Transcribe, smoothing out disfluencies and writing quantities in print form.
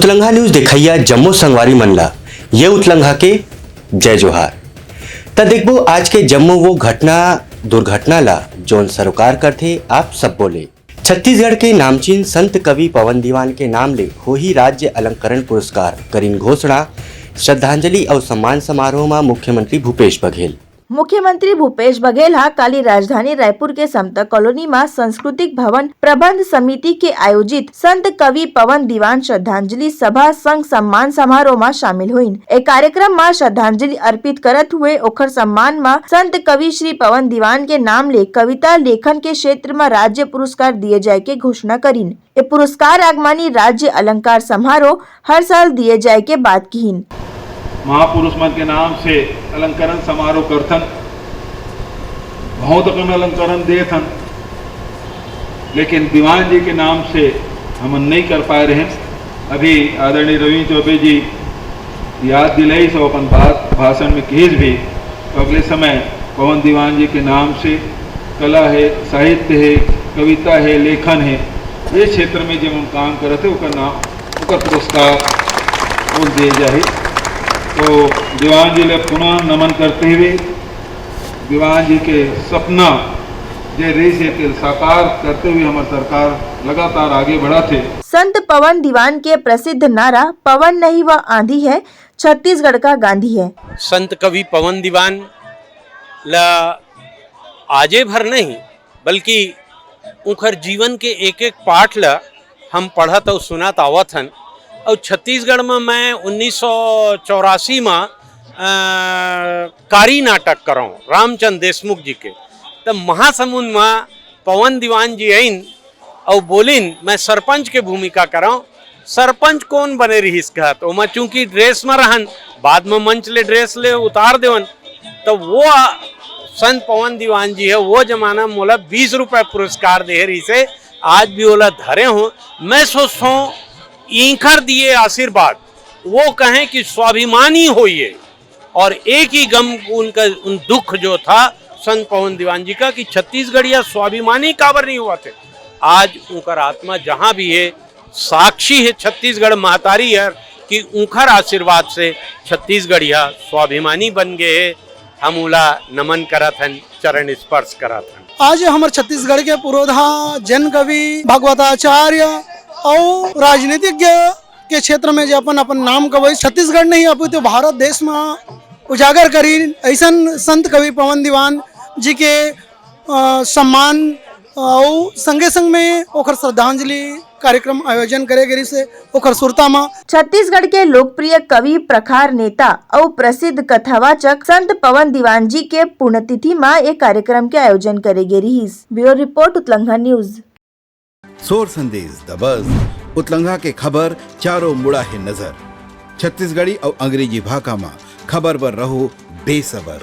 उतलंघा news दिखैया Jammu संगवारी मनला ये उतलंघा के जय जोहार। त देखबो आज के जम्मू वो घटना दुर्घटना ला जोन सरोकार करथे आप सब बोले। छत्तीसगढ़ के नामचीन संत कवि पवन दीवान के नाम ले हो ही राज्य अलंकरण पुरस्कार करीन घोषणा। श्रद्धांजलि और सम्मान समारोह में मुख्यमंत्री भूपेश बघेल हा काली राजधानी रायपुर के समता कॉलोनी में सांस्कृतिक भवन प्रबंध समिति के आयोजित संत कवि पवन दीवान श्रद्धांजलि सभा संग सम्मान समारोह में शामिल हुईन। एक कार्यक्रम में श्रद्धांजलि अर्पित करत हुए ओखर सम्मान में संत कवि श्री पवन दीवान के नाम ले कविता लेखन के क्षेत्र में राज्य पुरस्कार दिए जाए के घोषणा करीन। ये पुरस्कार आगमानी राज्य अलंकार समारोह हर साल दिए जाए के बात कहीन। महापुरुष मन के नाम से अलंकरण समारोह करथन, बहुत कम अलंकरण देथन, लेकिन दीवान जी के नाम से हम नहीं कर पाए रहे। अभी आदरणीय रवि चौबे जी याद दिलाई सब अपन बात भाषण में कहीज भी तो अगले समय पवन दीवान जी के नाम से कला है, साहित्य है, कविता है, लेखन है, ये क्षेत्र में जब हम काम करते ओकर नाम ओकर पुरस्कार वो दिए जाए। तो दीवान जी ले पुनः नमन करते हुए दीवान जी के सपना जे रही साकार करते हुए हमारी सरकार लगातार आगे बढ़ा थे। संत पवन दीवान के प्रसिद्ध नारा पवन नहीं वह आंधी है, छत्तीसगढ़ का गांधी है। संत कवि पवन दीवान ला आजे भर नहीं बल्कि उनकर जीवन के एक एक पाठ ला हम पढ़त और सुनत आवत हन। और छत्तीसगढ़ में मैं 1984 में कारी नाटक कराऊँ रामचंद्र देशमुख जी के, तब महासमुंद में पवन दीवान जी आइन और बोलिन मैं सरपंच के भूमिका कराऊँ। सरपंच कौन बने रही इसका तो मैं चूंकि ड्रेस में रहन बाद में मंच ले ड्रेस ले उतार देवन। तो वो संत पवन दीवान जी है वो जमाना में मोला 20 रुपये पुरस्कार दे रही से आज भी ओला धरे हूँ। मैं सोचता हूँ ईंखर दिए आशीर्वाद वो कहें कि स्वाभिमानी होइए और एक ही गम उनका उन दुख जो था संत पवन दीवान जी का कि छत्तीसगढ़िया स्वाभिमानी काबर नहीं हुआ थे। आज उनकर आत्मा जहाँ भी है साक्षी है छत्तीसगढ़ महतारी है कि उनकर आशीर्वाद से छत्तीसगढ़िया स्वाभिमानी बन गए है। हम उला नमन करत हन, चरण स्पर्श करत हन। आज हमारे छत्तीसगढ़ के पुरोधा जन कवि भगवताचार्य और राजनीतिज्ञ के क्षेत्र में जो अपन अपन नाम कवि छत्तीसगढ़ नहीं अभी तो भारत देश में उजागर करी ऐसा संत कवि पवन दीवान जी के सम्मान और संगे संग में ओखर श्रद्धांजलि कार्यक्रम आयोजन करे गरी से ओखर सुरता में छत्तीसगढ़ के लोकप्रिय कवि प्रखार नेता और प्रसिद्ध कथावाचक संत पवन दीवान जी के पुण्यतिथि में एक कार्यक्रम के आयोजन करे गरी। ब्यूरो रिपोर्ट उतलंघा न्यूज। सोर संदेश द बज़ उतलंघा के खबर चारों मुड़ा है नजर। छत्तीसगढ़ी और अंग्रेजी भाषा में खबर पर रहो बेसबर।